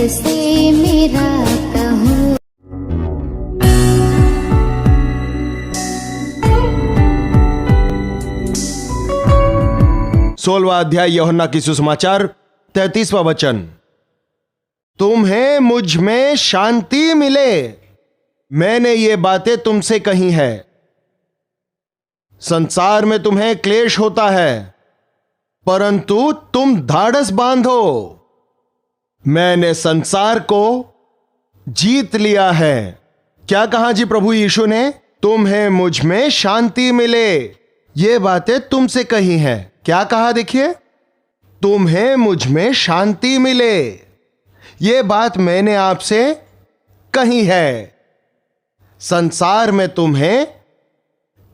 कैसे मेरा कहूँ। 16वां अध्याय यूहन्ना की सुसमाचार 33वां वचन। तुम्हें मुझ में शांति मिले, मैंने ये बातें तुमसे कही है। संसार में तुम्हें क्लेश होता है, परंतु तुम धाड़स बांधो, मैंने संसार को जीत लिया है। क्या कहा जी प्रभु यीशु ने? तुम्हें मुझ में शांति मिले, ये बातें तुमसे कही हैं। क्या कहा देखिए, तुम्हें मुझ में शांति मिले, ये बात मैंने आपसे कही है। संसार में तुम्हें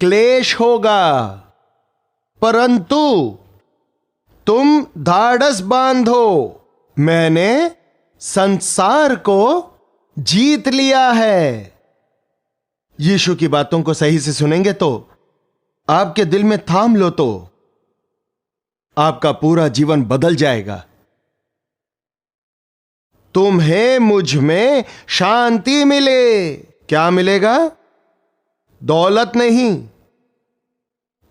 क्लेश होगा, परंतु तुम धाड़स बांधो, मैंने संसार को जीत लिया है। यीशु की बातों को सही से सुनेंगे तो, आपके दिल में थाम लो तो आपका पूरा जीवन बदल जाएगा। तुम्हें मुझ में शांति मिले। क्या मिलेगा? दौलत नहीं।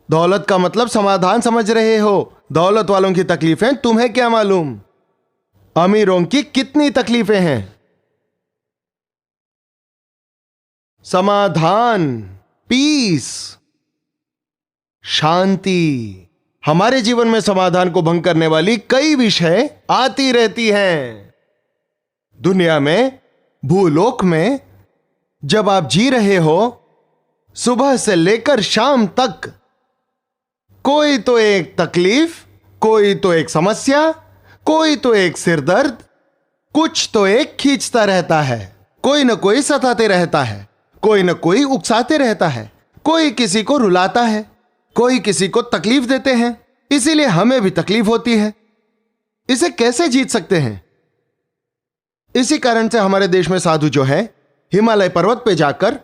दौलत का मतलब समाधान समझ रहे हो। दौलत वालों की तकलीफें तुम्हें क्या मालूम, अमीरों की कितनी तकलीफें हैं। समाधान, पीस, शांति। हमारे जीवन में समाधान को भंग करने वाली कई विषय आती रहती हैं। दुनिया में, भूलोक में जब आप जी रहे हो, सुबह से लेकर शाम तक कोई तो एक तकलीफ, कोई तो एक समस्या, कोई तो एक सिरदर्द, कुछ तो एक खींचता रहता है। कोई न कोई सताते रहता है, कोई न कोई उकसाते रहता है, कोई किसी को रुलाता है, कोई किसी को तकलीफ देते हैं, इसीलिए हमें भी तकलीफ होती है। इसे कैसे जीत सकते हैं? इसी कारण से हमारे देश में साधु जो है, हिमालय पर्वत पे जाकर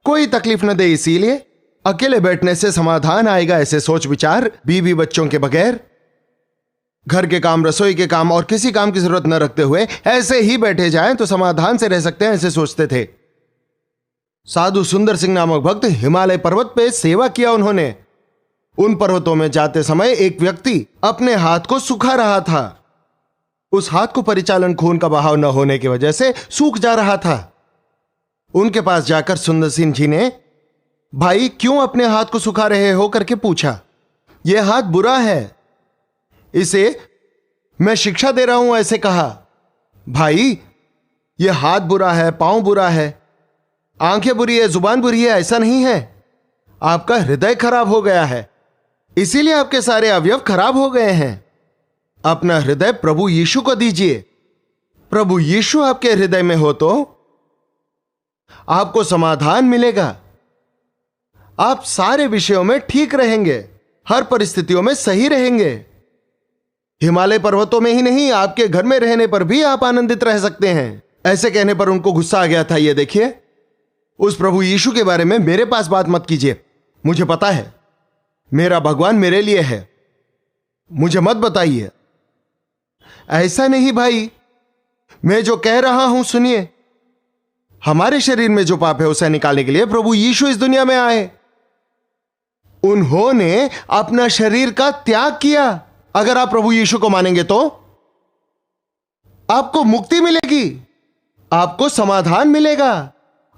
कोई तकलीफ न दे, इसीलिए अकेले बैठने से समाधान आएगा, ऐसे सोच विचार, बीवी बच्चों के बगैर, घर के काम, रसोई के काम और किसी काम की जरूरत न रखते हुए ऐसे ही बैठे जाएं तो समाधान से रह सकते हैं, ऐसे सोचते थे। साधु सुंदर सिंह नामक भक्त हिमालय पर्वत पे सेवा किया उन्होंने। उन पर्वतों में जाते समय एक व्यक्ति अपने हाथ को सुखा रहा था। उस हाथ को परिचालन खून का बहाव न होने की वजह से सूख जा रहा था। उनके पास जाकर सुंदर सिंह जी ने, भाई क्यों अपने हाथ को सुखा रहे हो करके पूछा। यह हाथ बुरा है, इसे मैं शिक्षा दे रहा हूं, ऐसे कहा। भाई यह हाथ बुरा है, पांव बुरा है, आंखें बुरी है, जुबान बुरी है, ऐसा नहीं है। आपका हृदय खराब हो गया है, इसीलिए आपके सारे अवयव खराब हो गए हैं। अपना हृदय प्रभु यीशु को दीजिए। प्रभु यीशु आपके हृदय में हो तो आपको समाधान मिलेगा। आप सारे विषयों में ठीक रहेंगे, हर परिस्थितियों में सही रहेंगे। हिमालय पर्वतों में ही नहीं, आपके घर में रहने पर भी आप आनंदित रह सकते हैं। ऐसे कहने पर उनको गुस्सा आ गया था। ये देखिए, उस प्रभु यीशु के बारे में मेरे पास बात मत कीजिए, मुझे पता है मेरा भगवान मेरे लिए है, मुझे मत बताइए। ऐसा नहीं भाई, मैं जो कह रहा हूं सुनिए। हमारे शरीर में जो पाप है उसे निकालने के लिए प्रभु यीशु इस दुनिया में आए। उन्होंने अपना शरीर का त्याग किया। अगर आप प्रभु यीशु को मानेंगे तो आपको मुक्ति मिलेगी, आपको समाधान मिलेगा,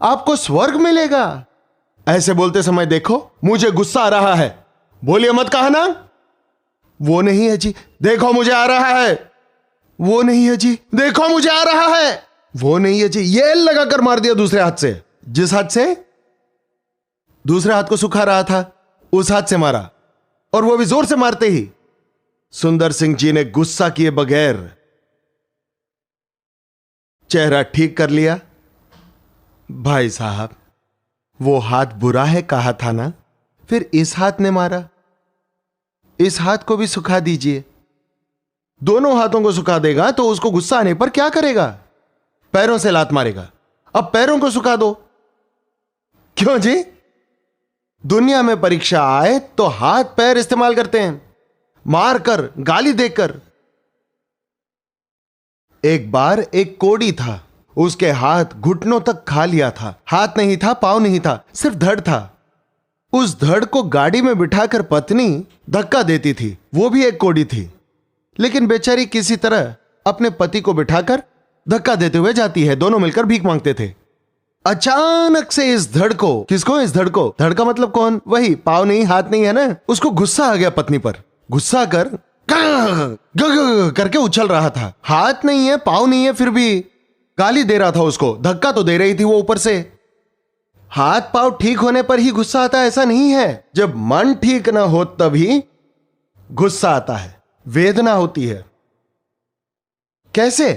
आपको स्वर्ग मिलेगा। ऐसे बोलते समय देखो, मुझे गुस्सा आ रहा है, बोलिए मत कहा ना। वो नहीं है जी, देखो मुझे आ रहा है। वो नहीं है जी, देखो मुझे आ रहा है। वो नहीं है जी, ये लगाकर मार दिया दूसरे हाथ से। जिस हाथ से दूसरे हाथ को सुखा रहा था उस हाथ से मारा, और वो भी जोर से मारते ही सुंदर सिंह जी ने गुस्सा किए बगैर चेहरा ठीक कर लिया। भाई साहब, वो हाथ बुरा है कहा था ना, फिर इस हाथ ने मारा, इस हाथ को भी सुखा दीजिए। दोनों हाथों को सुखा देगा तो उसको गुस्सा आने पर क्या करेगा? पैरों से लात मारेगा। अब पैरों को सुखा दो। क्यों जी? दुनिया में परीक्षा आए तो हाथ पैर इस्तेमाल करते हैं, मारकर, गाली देकर। एक बार एक कोढ़ी था, उसके हाथ घुटनों तक खा लिया था। हाथ नहीं था, पांव नहीं था, सिर्फ धड़ था। उस धड़ को गाड़ी में बिठाकर पत्नी धक्का देती थी, वो भी एक कोढ़ी थी, लेकिन बेचारी किसी तरह अपने पति को बिठाकर धक्का देते हुए जाती है। दोनों मिलकर भीख मांगते थे। अचानक से इस धड़ को, किसको? इस धड़ को। धड़ का मतलब कौन? वही, पाव नहीं हाथ नहीं है ना। उसको गुस्सा आ गया पत्नी पर। गुस्सा कर करके उछल रहा था। हाथ नहीं है, पाव नहीं है, फिर भी गाली दे रहा था उसको। धक्का तो दे रही थी वो ऊपर से। हाथ पाव ठीक होने पर ही गुस्सा आता है ऐसा नहीं है। जब मन ठीक ना हो तभी गुस्सा आता है, वेदना होती है। कैसे?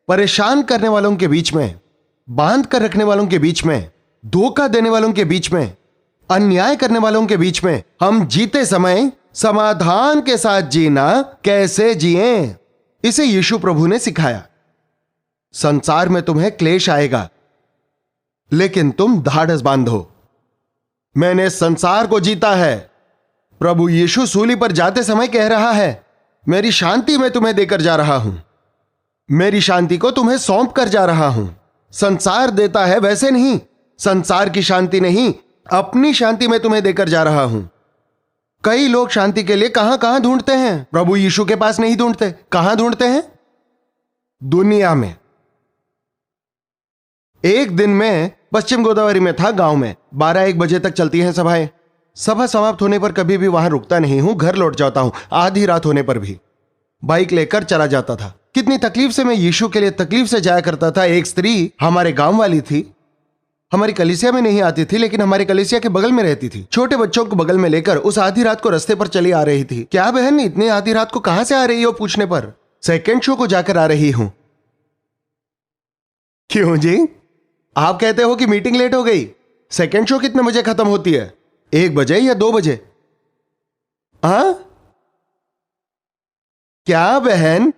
परेशान करने वालों के बीच में, बांध कर रखने वालों के बीच में, धोखा देने वालों के बीच में, अन्याय करने वालों के बीच में हम जीते समय समाधान के साथ जीना कैसे जिएं, इसे यीशु प्रभु ने सिखाया। संसार में तुम्हें क्लेश आएगा, लेकिन तुम धाड़स बांधो। मैंने संसार को जीता है। प्रभु यीशु सूली पर जाते समय कह रहा है, मेरी शांति मैं तुम्हें देकर जा रहा हूं, मेरी शांति को तुम्हें सौंप कर जा रहा हूं। संसार देता है वैसे नहीं, संसार की शांति नहीं, अपनी शांति मैं तुम्हें देकर जा रहा हूं। कई लोग शांति के लिए कहां कहां ढूंढते हैं, प्रभु यीशु के पास नहीं ढूंढते। कहां ढूंढते हैं? दुनिया में। एक दिन में पश्चिम गोदावरी में था, गांव में 12-1 बजे तक चलती हैं सभाएं। सभा समाप्त होने पर कभी भी वहां रुकता नहीं हूं, घर लौट जाता हूं। आधी रात होने पर भी बाइक लेकर चला जाता था। कितनी तकलीफ से मैं यीशु के लिए तकलीफ से जाया करता था। एक स्त्री हमारे गांव वाली थी, हमारी कलीसिया में नहीं आती थी, लेकिन हमारे कलीसिया के बगल में रहती थी। छोटे बच्चों को बगल में लेकर उस आधी रात को रास्ते पर चली आ रही थी। क्या बहन, इतनी आधी रात को कहां से आ रही हो पूछने पर, सेकंड शो को जाकर आ रही हूं। क्यों जी? आप कहते हो कि मीटिंग लेट हो गई। सेकंड शो कितने बजे खत्म होती है? 1 बजे या 2 बजे? हाँ क्या बहन,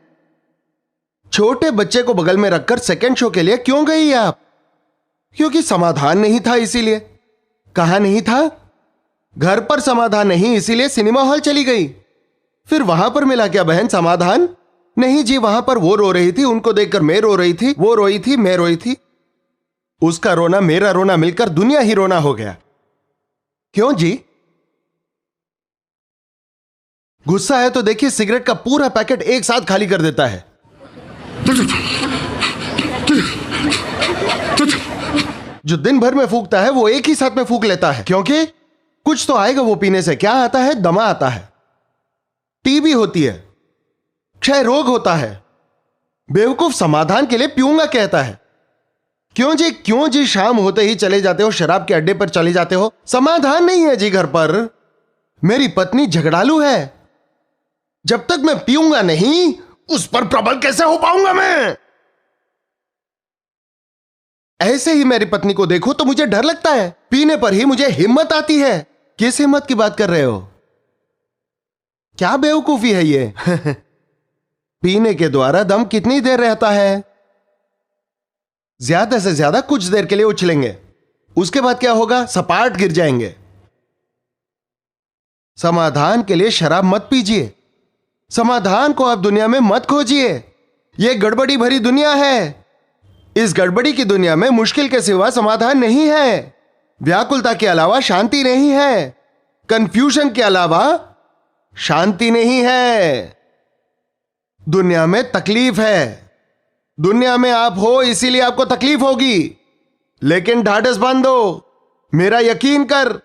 छोटे बच्चे को बगल में रखकर सेकंड शो के लिए क्यों गई आप? क्योंकि समाधान नहीं था, इसीलिए। कहां नहीं था? घर पर समाधान नहीं, इसीलिए सिनेमा हॉल चली गई। फिर वहां पर मिला क्या बहन समाधान? नहीं जी, वहां पर वो रो रही थी, उनको देखकर मैं रो रही थी, वो रोई थी, मैं रोई थी। उसका रोना मेरा रोना मिलकर दुनिया ही रोना हो गया। क्यों जी? गुस्सा है तो देखिए, सिगरेट का पूरा पैकेट एक साथ खाली कर देता है। जो दिन भर में फूकता है वो एक ही साथ में फूक लेता है, क्योंकि कुछ तो आएगा वो पीने से। क्या आता है? दमा आता है, टीबी होती है, क्षय रोग होता है। बेवकूफ समाधान के लिए पीऊंगा कहता है। क्यों जी? क्यों जी? शाम होते ही चले जाते हो, शराब के अड्डे पर चले जाते हो। समाधान नहीं है जी घर पर। मेरी पत्नी झगड़ालू है, जब तक मैं पीऊंगा नहीं उस पर प्रबल कैसे हो पाऊंगा मैं? ऐसे ही मेरी पत्नी को देखो तो मुझे डर लगता है, पीने पर ही मुझे हिम्मत आती है। किस हिम्मत की बात कर रहे हो? क्या बेवकूफी है ये? पीने के द्वारा दम कितनी देर रहता है? ज्यादा से ज्यादा कुछ देर के लिए उछलेंगे, उसके बाद क्या होगा? सपाट गिर जाएंगे। समाधान के लिए शराब मत पीजिए, समाधान को आप दुनिया में मत खोजिए। यह गड़बड़ी भरी दुनिया है। इस गड़बड़ी की दुनिया में मुश्किल के सिवा समाधान नहीं है, व्याकुलता के अलावा शांति नहीं है, कंफ्यूजन के अलावा शांति नहीं है। दुनिया में तकलीफ है, दुनिया में आप हो इसीलिए आपको तकलीफ होगी, लेकिन ढाढ़स बांधो, मेरा यकीन कर।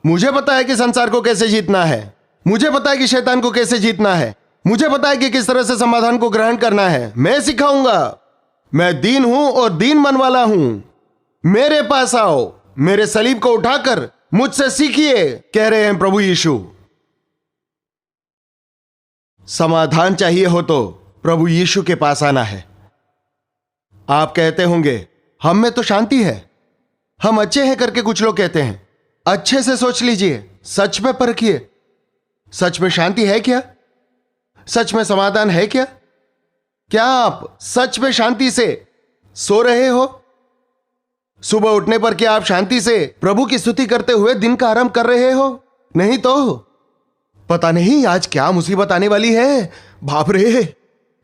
मुझे पता है कि संसार को कैसे जीतना है, मुझे पता है कि शैतान को कैसे जीतना है, मुझे पता है कि किस तरह से समाधान को ग्रहण करना है। मैं सिखाऊंगा। मैं दीन हूं और दीन मन वाला हूं। मेरे पास आओ, मेरे सलीब को उठाकर मुझसे सीखिए, कह रहे हैं प्रभु यीशु। समाधान चाहिए हो तो प्रभु यीशु के पास आना है। आप कहते होंगे हम में तो शांति है, हम अच्छे हैं करके कुछ लोग कहते हैं। अच्छे से सोच लीजिए, सच में परखिए, सच में शांति है क्या? सच में समाधान है क्या? क्या आप सच में शांति से सो रहे हो? सुबह उठने पर क्या आप शांति से प्रभु की स्तुति करते हुए दिन का आरंभ कर रहे हो? नहीं तो पता नहीं आज क्या मुसीबत आने वाली है। बाप रे,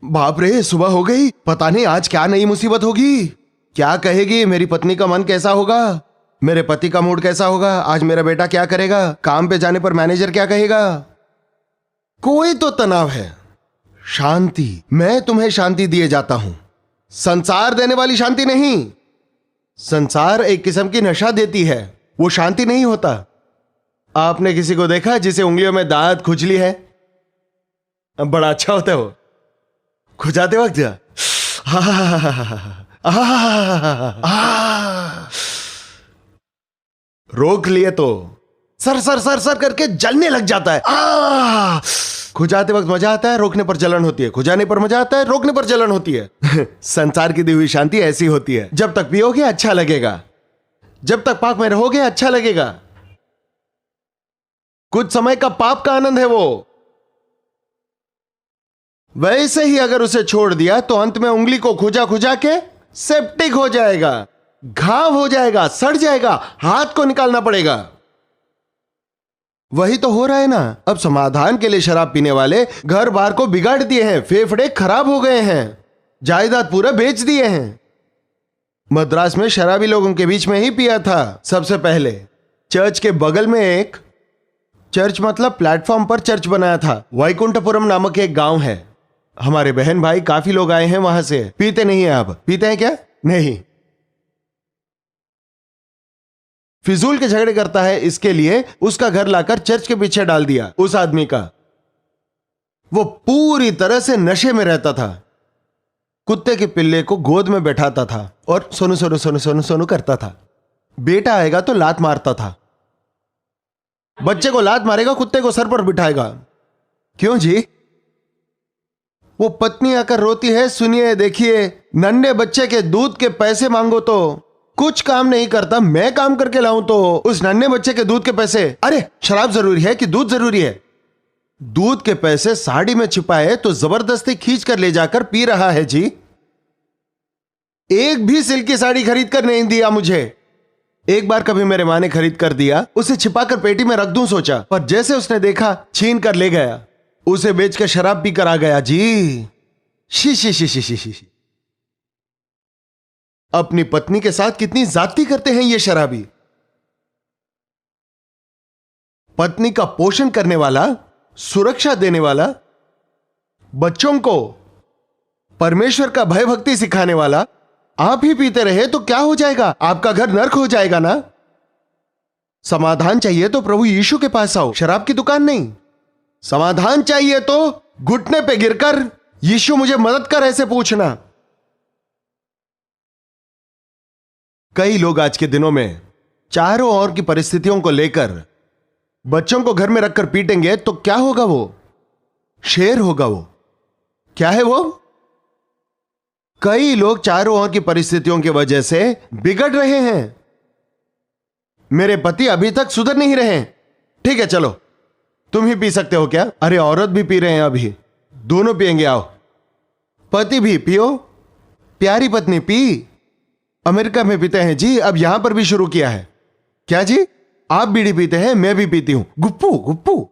बाप रे, सुबह हो गई, पता नहीं आज क्या नई मुसीबत होगी। क्या कहेगी मेरी पत्नी का मन कैसा होगा, मेरे पति का मूड कैसा होगा, आज मेरा बेटा क्या करेगा, काम पे जाने पर मैनेजर क्या कहेगा। कोई तो तनाव है। शांति, मैं तुम्हें शांति दिए जाता हूं, संसार देने वाली शांति नहीं। संसार एक किस्म की नशा देती है, वो शांति नहीं होता। आपने किसी को देखा जिसे उंगलियों में दांत खुजली है? बड़ा अच्छा होता है वो खुजाते वक्त। रोक लिए तो सर सर सर सर करके जलने लग जाता है। खुजाते वक्त मजा आता है, रोकने पर जलन होती है। खुजाने पर मजा आता है, रोकने पर जलन होती है। संसार की दी हुई शांति ऐसी होती है। जब तक पियोगे अच्छा लगेगा, जब तक पाक में रहोगे अच्छा लगेगा। कुछ समय का पाप का आनंद है वो। वैसे ही अगर उसे छोड़ दिया तो अंत में उंगली को खुजा खुजा के सेप्टिक हो जाएगा, घाव हो जाएगा, सड़ जाएगा, हाथ को निकालना पड़ेगा। वही तो हो रहा है ना। अब समाधान के लिए शराब पीने वाले घर बार को बिगाड़ दिए हैं, फेफड़े खराब हो गए हैं, जायदाद पूरा बेच दिए हैं। मद्रास में शराबी लोगों के बीच में ही पिया था सबसे पहले। चर्च के बगल में एक चर्च मतलब प्लेटफॉर्म पर चर्च बनाया था। वैकुंठपुरम नामक एक गांव है। हमारे बहन भाई काफी लोग आए हैं वहां से। पीते नहीं है। अब पीते हैं क्या? नहीं। फिजूल के झगड़े करता है, इसके लिए उसका घर लाकर चर्च के पीछे डाल दिया उस आदमी का। वो पूरी तरह से नशे में रहता था। कुत्ते के पिल्ले को गोद में बैठाता था और सोनू सोनू सोनू सोनू सोनू करता था। बेटा आएगा तो लात मारता था। बच्चे को लात मारेगा, कुत्ते को सर पर बिठाएगा। क्यों जी? वो पत्नी आकर रोती है, सुनिए देखिए, नन्हे बच्चे के दूध के पैसे मांगो तो कुछ काम नहीं करता, मैं काम करके लाऊं तो उस नन्हे बच्चे के दूध के पैसे। अरे शराब जरूरी है कि दूध जरूरी है? दूध के पैसे साड़ी में छिपाए तो जबरदस्ती खींच कर ले जाकर पी रहा है जी। एक भी सिल्की साड़ी खरीद कर नहीं दिया मुझे। एक बार कभी मेरे माँ ने खरीद कर दिया, उसे छिपाकर पेटी में रख दूं सोचा, पर जैसे उसने देखा छीन कर ले गया। उसे बेच के शराब पी कर आ गया जी। शी शी शी शी शी शी। अपनी पत्नी के साथ कितनी ज्यादती करते हैं ये शराबी। पत्नी का पोषण करने वाला, सुरक्षा देने वाला, बच्चों को परमेश्वर का भय भक्ति सिखाने वाला आप ही पीते रहे तो क्या हो जाएगा? आपका घर नर्क हो जाएगा ना। समाधान चाहिए तो प्रभु यीशु के पास आओ, शराब की दुकान नहीं। समाधान चाहिए तो घुटने पे गिरकर यीशु मुझे मदद कर ऐसे पूछना। कई लोग आज के दिनों में चारों ओर की परिस्थितियों को लेकर बच्चों को घर में रखकर पीटेंगे तो क्या होगा? वो शेर होगा। वो क्या है? वो कई लोग चारों ओर की परिस्थितियों की वजह से बिगड़ रहे हैं। मेरे पति अभी तक सुधर नहीं रहे। ठीक है चलो, तुम ही पी सकते हो क्या? अरे औरत भी पी रहे हैं, अभी दोनों पिएंगे। आओ, पति भी पियो, प्यारी पत्नी पी। अमेरिका में पीते हैं जी, अब यहां पर भी शुरू किया है। क्या जी? आप बीड़ी पीते हैं, मैं भी पीती हूं। गुप्पू गुप्पू।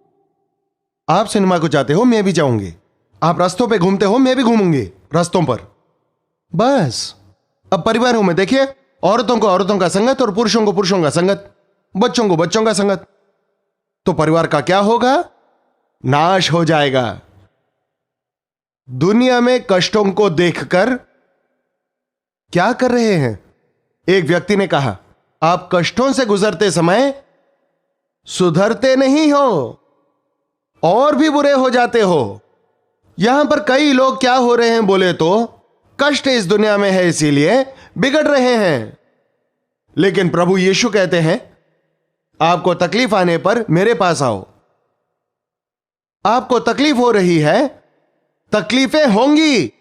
आप सिनेमा को जाते हो, मैं भी जाऊंगी। आप रास्तों पे घूमते हो, मैं भी घूमूंगी रास्तों पर। बस अब परिवारों में देखिए, औरतों को औरतों का संगत और पुरुषों को पुरुषों का संगत, बच्चों को बच्चों का संगत। तो परिवार का क्या होगा? नाश हो जाएगा। दुनिया में कष्टों को देखकर क्या कर रहे हैं? एक व्यक्ति ने कहा, आप कष्टों से गुजरते समय सुधरते नहीं हो और भी बुरे हो जाते हो। यहां पर कई लोग क्या हो रहे हैं बोले तो कष्ट इस दुनिया में है इसीलिए बिगड़ रहे हैं। लेकिन प्रभु यीशु कहते हैं, आपको तकलीफ आने पर मेरे पास आओ। आपको तकलीफ हो रही है, तकलीफें होंगी।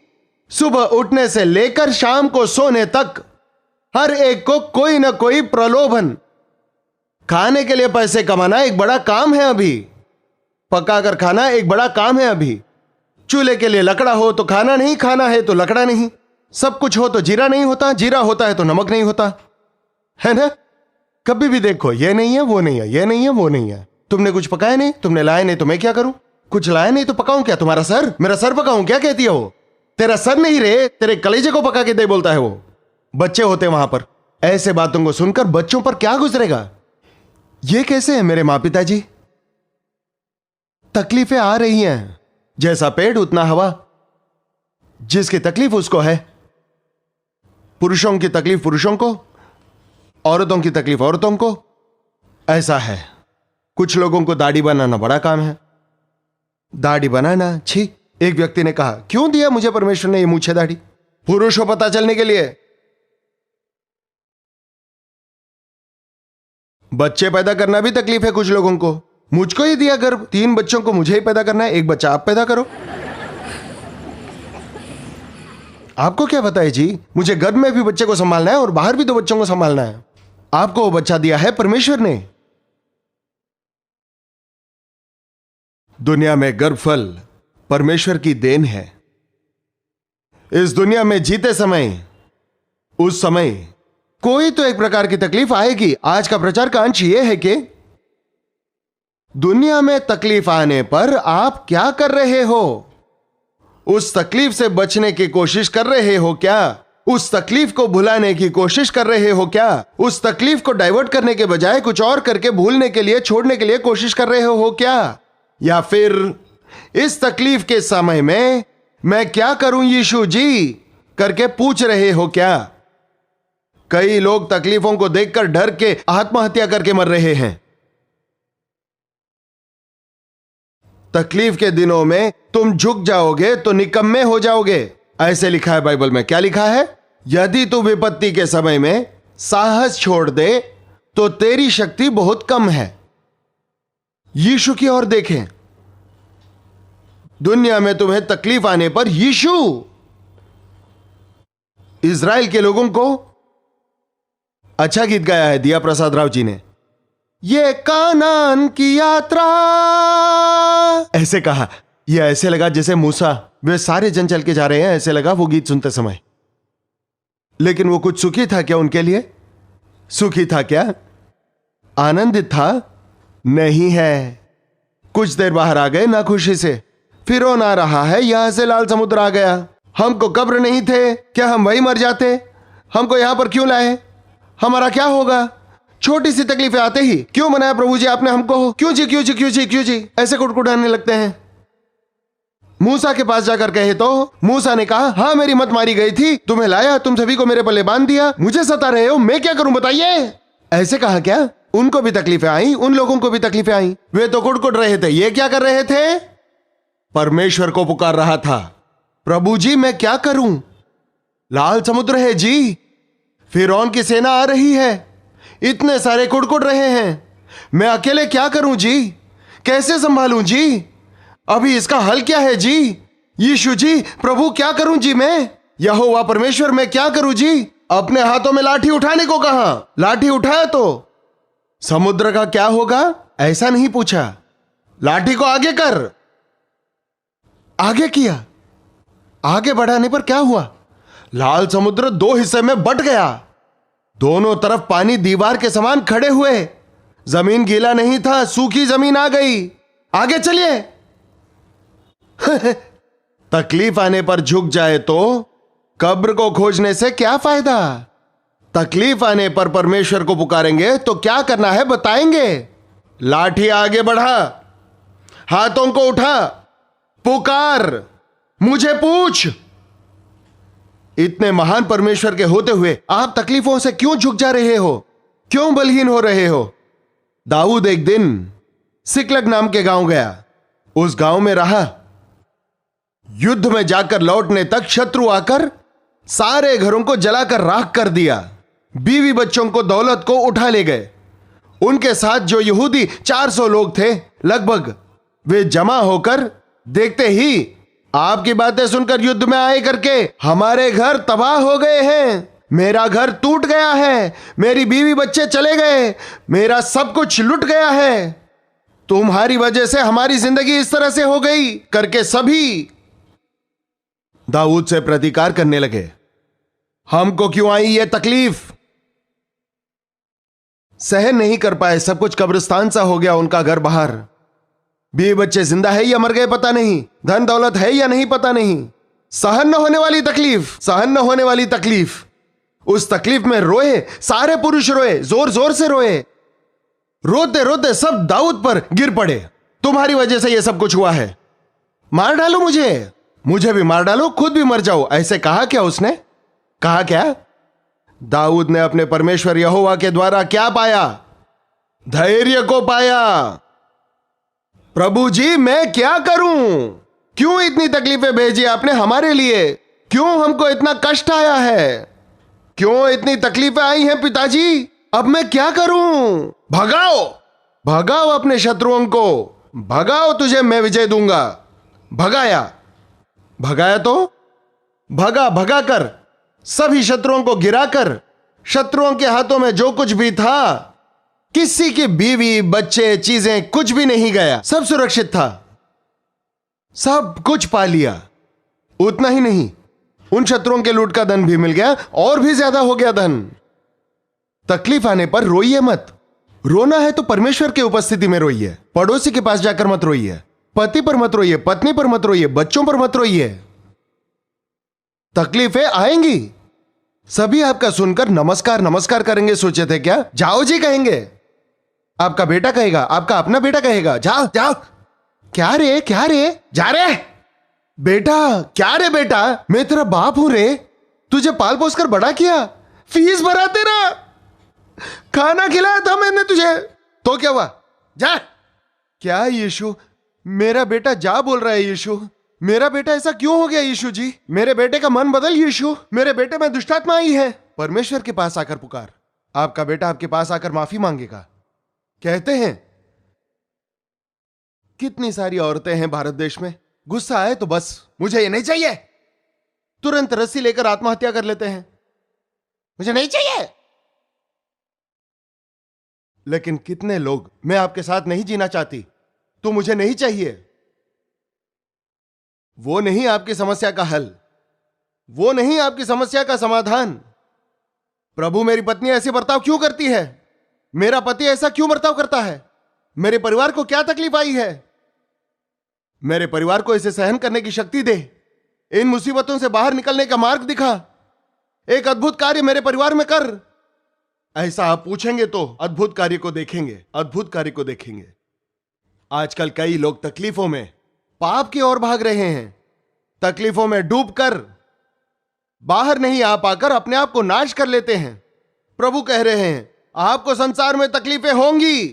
सुबह उठने से लेकर शाम को सोने तक हर एक को कोई ना कोई प्रलोभन। खाने के लिए पैसे कमाना एक बड़ा काम है अभी। पकाकर खाना एक बड़ा काम है अभी। चूल्हे के लिए लकड़ा हो तो खाना नहीं, खाना है तो लकड़ा नहीं। सब कुछ हो तो जीरा नहीं होता, जीरा होता है तो नमक नहीं होता, है ना? कभी भी देखो, ये नहीं है वो नहीं है, ये नहीं है वो नहीं है। तुमने कुछ पकाया नहीं, तुमने लाया नहीं तो मैं क्या करूं? कुछ लाया नहीं तो पकाऊं क्या? तुम्हारा सर, मेरा सर पकाऊं क्या? कहती हो तेरा सर नहीं रे, तेरे कलेजे को पका के दे, बोलता है वो। बच्चे होते वहां पर। ऐसे बातों को सुनकर बच्चों पर क्या गुजरेगा? ये कैसे है मेरे मां पिताजी? तकलीफें आ रही हैं, जैसा पेड़ उतना हवा। जिसकी तकलीफ उसको है। पुरुषों की तकलीफ पुरुषों को, औरतों की तकलीफ औरतों को। ऐसा है। कुछ लोगों को दाढ़ी बनाना बड़ा काम है। दाढ़ी बनाना, छी। एक व्यक्ति ने कहा, क्यों दिया मुझे परमेश्वर ने ये मूछे दाढ़ी? पुरुष हो पता चलने के लिए। बच्चे पैदा करना भी तकलीफ है कुछ लोगों को। मुझको ही दिया गर्भ, 3 बच्चों को मुझे ही पैदा करना है, एक बच्चा आप पैदा करो। आपको क्या पता है जी? मुझे गर्भ में भी बच्चे को संभालना है और बाहर भी 2 बच्चों को संभालना है। आपको वो बच्चा दिया है परमेश्वर ने। दुनिया में गर्भफल परमेश्वर की देन है। इस दुनिया में जीते समय, उस समय कोई तो एक प्रकार की तकलीफ आएगी। आज का प्रचार का अंश यह है कि दुनिया में तकलीफ आने पर आप क्या कर रहे हो? उस तकलीफ से बचने की कोशिश कर रहे हो क्या? उस तकलीफ को भुलाने की कोशिश कर रहे हो क्या? उस तकलीफ को डाइवर्ट करने के बजाय कुछ और करके भूलने के लिए, छोड़ने के लिए कोशिश कर रहे हो क्या? या फिर इस तकलीफ के समय में मैं क्या करूं यीशु जी करके पूछ रहे हो क्या? कई लोग तकलीफों को देखकर डर के आत्महत्या करके मर रहे हैं। तकलीफ के दिनों में तुम झुक जाओगे तो निकम्मे हो जाओगे, ऐसे लिखा है बाइबल में। क्या लिखा है? यदि तू विपत्ति के समय में साहस छोड़ दे तो तेरी शक्ति बहुत कम है। यीशु की ओर देखें। दुनिया में तुम्हें तकलीफ आने पर यीशु इज़राइल के लोगों को अच्छा गीत गाया है दिया प्रसाद राव जी ने। ये कानान की यात्रा, ऐसे कहा। ये ऐसे लगा जैसे मूसा, वे सारे जन चल के जा रहे हैं, ऐसे लगा वो गीत सुनते समय। लेकिन वो कुछ सुखी था क्या उनके लिए? सुखी था क्या? आनंदित था? नहीं है। कुछ देर बाहर आ गए ना खुशी से, फिरौन आ रहा है, यहां से लाल समुद्र आ गया। हमको कब्र नहीं थे क्या? हम वही मर जाते। हमको यहां पर क्यों लाए? हमारा क्या होगा? छोटी सी तकलीफें आते ही क्यों बनाया प्रभु जी आपने हमको? क्यों जी, क्यों जी, क्यों जी, क्यों जी, ऐसे कुड़कुड़ाने लगते हैं। मूसा के पास जाकर कहे तो मूसा ने कहा, हां मेरी मत मारी गई थी, तुम्हें लाया, तुम सभी को मेरे पल्ले बांध दिया, मुझे सता रहे हो, मैं क्या करूं बताइए? ऐसे कहा क्या? उनको भी तकलीफें आई, उन लोगों को भी तकलीफें आई। वे तो कुड़कुड़ रहे थे। ये क्या कर रहे थे? परमेश्वर को पुकार रहा था। प्रभु जी मैं क्या करूं? लाल समुद्र है जी, फिरौन की सेना आ रही है, इतने सारे कुड़कुड़ रहे हैं, मैं अकेले क्या करूं जी? कैसे संभालूं जी? अभी इसका हल क्या है जी? यीशु जी, प्रभु क्या करूं जी मैं? यहोवा परमेश्वर मैं क्या करूं जी? अपने हाथों में लाठी उठाने को कहा, लाठी उठाया तो समुद्र का क्या होगा? ऐसा नहीं पूछा। लाठी को आगे कर, आगे किया। आगे बढ़ाने पर क्या हुआ? लाल समुद्र 2 हिस्से में बंट गया। दोनों तरफ पानी दीवार के समान खड़े हुए। जमीन गीला नहीं था, सूखी जमीन आ गई। आगे चलिए। तकलीफ आने पर झुक जाए तो कब्र को खोजने से क्या फायदा? तकलीफ आने पर परमेश्वर को पुकारेंगे तो क्या करना है बताएंगे। लाठी आगे बढ़ा, हाथों को उठा, पुकार, मुझे पूछ। इतने महान परमेश्वर के होते हुए आप तकलीफों से क्यों झुक जा रहे हो? क्यों बलहीन हो रहे हो? दाऊद एक दिन सिकलग नाम के गांव गया। उस गांव में रहा। युद्ध में जाकर लौटने तक शत्रु आकर सारे घरों को जलाकर राख कर दिया। बीवी बच्चों को, दौलत को उठा ले गए। उनके साथ जो यहूदी 400 लोग थे लगभग, वे जमा होकर देखते ही आपकी बातें सुनकर युद्ध में आए करके, हमारे घर तबाह हो गए हैं, मेरा घर टूट गया है, मेरी बीवी बच्चे चले गए, मेरा सब कुछ लुट गया है, तुम्हारी वजह से हमारी जिंदगी इस तरह से हो गई करके सभी दाऊद से प्रतिकार करने लगे। हमको क्यों आई ये तकलीफ? सहन नहीं कर पाए, सब कुछ कब्रिस्तान सा हो गया उनका घर बाहर। बीवी बच्चे जिंदा है या मर गए पता नहीं, धन दौलत है या नहीं पता नहीं, सहन न होने वाली तकलीफ, सहन न होने वाली तकलीफ। उस तकलीफ में रोए, सारे पुरुष रोए, जोर जोर से रोए। रोते रोते सब दाऊद पर गिर पड़े। तुम्हारी वजह से यह सब कुछ हुआ है, मार डालो मुझे भी मार डालो, खुद भी मर जाओ। ऐसे कहा क्या उसने? कहा क्या? दाऊद ने अपने परमेश्वर यहोवा के द्वारा क्या पाया? धैर्य को पाया। प्रभु जी मैं क्या करूं? क्यों इतनी तकलीफें भेजी आपने हमारे लिए? क्यों हमको इतना कष्ट आया है? क्यों इतनी तकलीफें आई हैं पिताजी? अब मैं क्या करूं? भगाओ, भगाओ अपने शत्रुओं को, भगाओ, तुझे मैं विजय दूंगा। भगाया, भगाया तो भगा, भगा कर सभी शत्रुओं को गिराकर, शत्रुओं के हाथों में जो कुछ भी था, किसी की बीवी बच्चे चीजें कुछ भी नहीं गया, सब सुरक्षित था, सब कुछ पा लिया। उतना ही नहीं, उन शत्रुओं के लूट का धन भी मिल गया, और भी ज्यादा हो गया धन। तकलीफ आने पर रोइए मत। रोना है तो परमेश्वर की उपस्थिति में रोइए, पड़ोसी के पास जाकर मत रोइए, पति पर मत रोइए, पत्नी पर मत रोइए, बच्चों पर मत रोइए। तकलीफें आएंगी, सभी आपका सुनकर नमस्कार नमस्कार करेंगे। सोचे थे क्या? जाओ जी कहेंगे, आपका बेटा कहेगा, आपका अपना बेटा कहेगा, जाओ जाओ। क्या रे, क्या रे, जा रे बेटा, क्या रे बेटा, मैं तेरा बाप हूं रे, तुझे पाल पोस कर बड़ा किया, फीस भरा तेरा, खाना खिलाया था मैंने तुझे, तो क्या हुआ? जा। क्या यीशु, मेरा बेटा जा बोल रहा है यीशु, मेरा बेटा ऐसा क्यों हो गया यीशु जी? मेरे बेटे का मन बदल यीशु, मेरे बेटे में दुष्टात्मा आई है। परमेश्वर के पास आकर पुकार, आपका बेटा आपके पास आकर माफी मांगेगा। कहते हैं कितनी सारी औरतें हैं भारत देश में, गुस्सा आए तो बस मुझे ये नहीं चाहिए, तुरंत रस्सी लेकर आत्महत्या कर लेते हैं, मुझे नहीं चाहिए। लेकिन कितने लोग, मैं आपके साथ नहीं जीना चाहती, तो मुझे नहीं चाहिए। वो नहीं आपकी समस्या का हल, वो नहीं आपकी समस्या का समाधान। प्रभु मेरी पत्नी ऐसे बर्ताव क्यों करती है? मेरा पति ऐसा क्यों बर्ताव करता है? मेरे परिवार को क्या तकलीफ आई है? मेरे परिवार को इसे सहन करने की शक्ति दे, इन मुसीबतों से बाहर निकलने का मार्ग दिखा, एक अद्भुत कार्य मेरे परिवार में कर। ऐसा आप पूछेंगे तो अद्भुत कार्य को देखेंगे, अद्भुत कार्य को देखेंगे। आजकल कई लोग तकलीफों में पाप की ओर भाग रहे हैं, तकलीफों में डूबकर बाहर नहीं आ पाकर अपने आप को नाश कर लेते हैं। प्रभु कह रहे हैं आपको संसार में तकलीफें होंगी,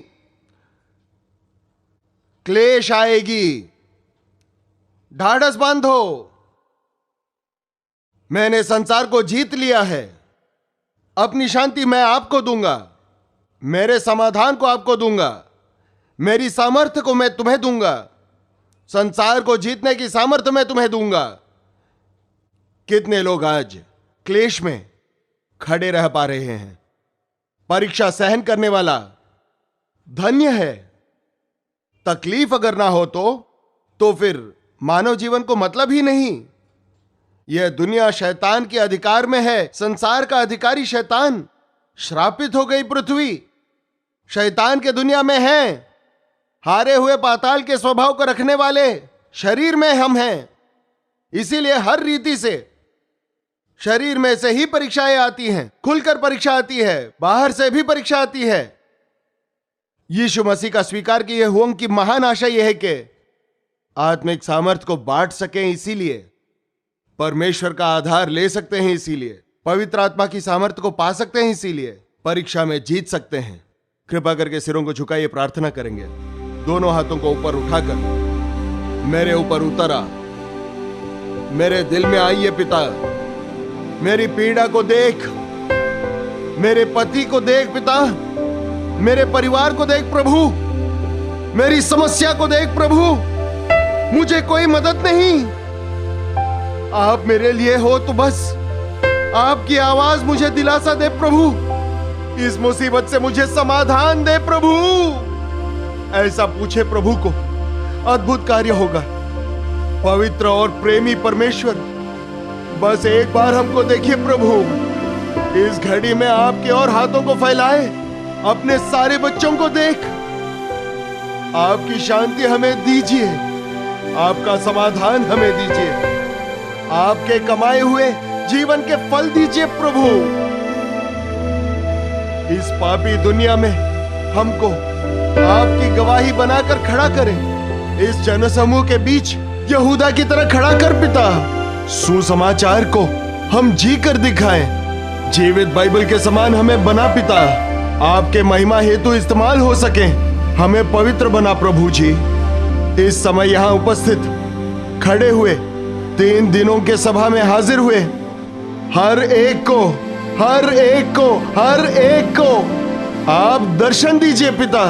क्लेश आएगी, ढाढ़स बांधो, मैंने संसार को जीत लिया है, अपनी शांति मैं आपको दूंगा, मेरे समाधान को आपको दूंगा, मेरी सामर्थ्य को मैं तुम्हें दूंगा, संसार को जीतने की सामर्थ्य मैं तुम्हें दूंगा। कितने लोग आज क्लेश में खड़े रह पा रहे हैं? परीक्षा सहन करने वाला धन्य है। तकलीफ अगर ना हो तो फिर मानव जीवन को मतलब ही नहीं। यह दुनिया शैतान के अधिकार में है, संसार का अधिकारी शैतान। श्रापित हो गई पृथ्वी, शैतान के दुनिया में है। हारे हुए पाताल के स्वभाव को रखने वाले शरीर में हम हैं। इसीलिए हर रीति से शरीर में से ही परीक्षाएं आती हैं, खुलकर परीक्षा आती है, बाहर से भी परीक्षा आती है। यीशु मसीह का स्वीकार किए हुओं की महान आशा यह है कि आत्मिक सामर्थ्य को बांट सकें, इसीलिए परमेश्वर का आधार ले सकते हैं, इसीलिए पवित्र आत्मा की सामर्थ्य को पा सकते हैं, इसीलिए परीक्षा में जीत सकते हैं। कृपा करके सिरों को झुकाइए, प्रार्थना करेंगे। दोनों हाथों को ऊपर उठाकर मेरे ऊपर उतरा, मेरे दिल में आइए पिता, मेरी पीड़ा को देख, मेरे पति को देख पिता, मेरे परिवार को देख प्रभु, मेरी समस्या को देख प्रभु, मुझे कोई मदद नहीं, आप मेरे लिए हो तो बस आपकी आवाज मुझे दिलासा दे प्रभु, इस मुसीबत से मुझे समाधान दे प्रभु। ऐसा पूछे प्रभु को, अद्भुत कार्य होगा। पवित्र और प्रेमी परमेश्वर, बस एक बार हमको देखिए प्रभु, इस घड़ी में आपके और हाथों को फैलाए, अपने सारे बच्चों को देख, आपकी शांति हमें दीजिए, आपका समाधान हमें दीजिए। आपके कमाए हुए जीवन के फल दीजिए प्रभु। इस पापी दुनिया में हमको आपकी गवाही बनाकर खड़ा करें। इस जनसमूह के बीच यहूदा की तरह खड़ा कर पिता। सुसमाचार को हम जी कर दिखाएं। जीवित बाइबल के समान हमें बना पिता। आपके महिमा हेतु इस्तेमाल हो सके हमें पवित्र बना प्रभु जी। इस समय यहाँ उपस्थित खड़े हुए 3 दिनों के सभा में हाजिर हुए हर एक को आप दर्शन दीजिए पिता।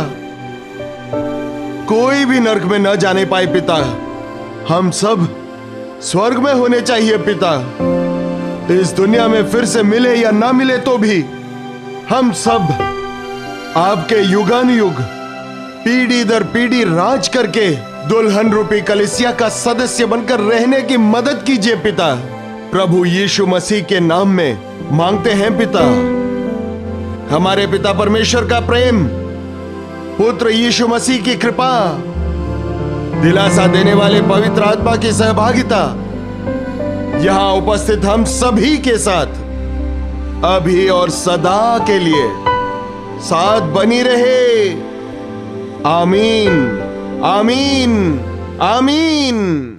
कोई भी नरक में न जाने पाए पिता। हम सब स्वर्ग में होने चाहिए पिता। इस दुनिया में फिर से मिले या ना मिले तो भी हम सब आपके युगानुयुग पीढ़ी दर पीढ़ी राज करके दुल्हन रूपी कलीसिया का सदस्य बनकर रहने की मदद कीजिए पिता। प्रभु यीशु मसीह के नाम में मांगते हैं पिता। हमारे पिता परमेश्वर का प्रेम, पुत्र यीशु मसीह की कृपा, दिलासा देने वाले पवित्र आत्मा की सहभागिता यहां उपस्थित हम सभी के साथ अभी और सदा के लिए साथ बनी रहे। आमीन, आमीन, आमीन।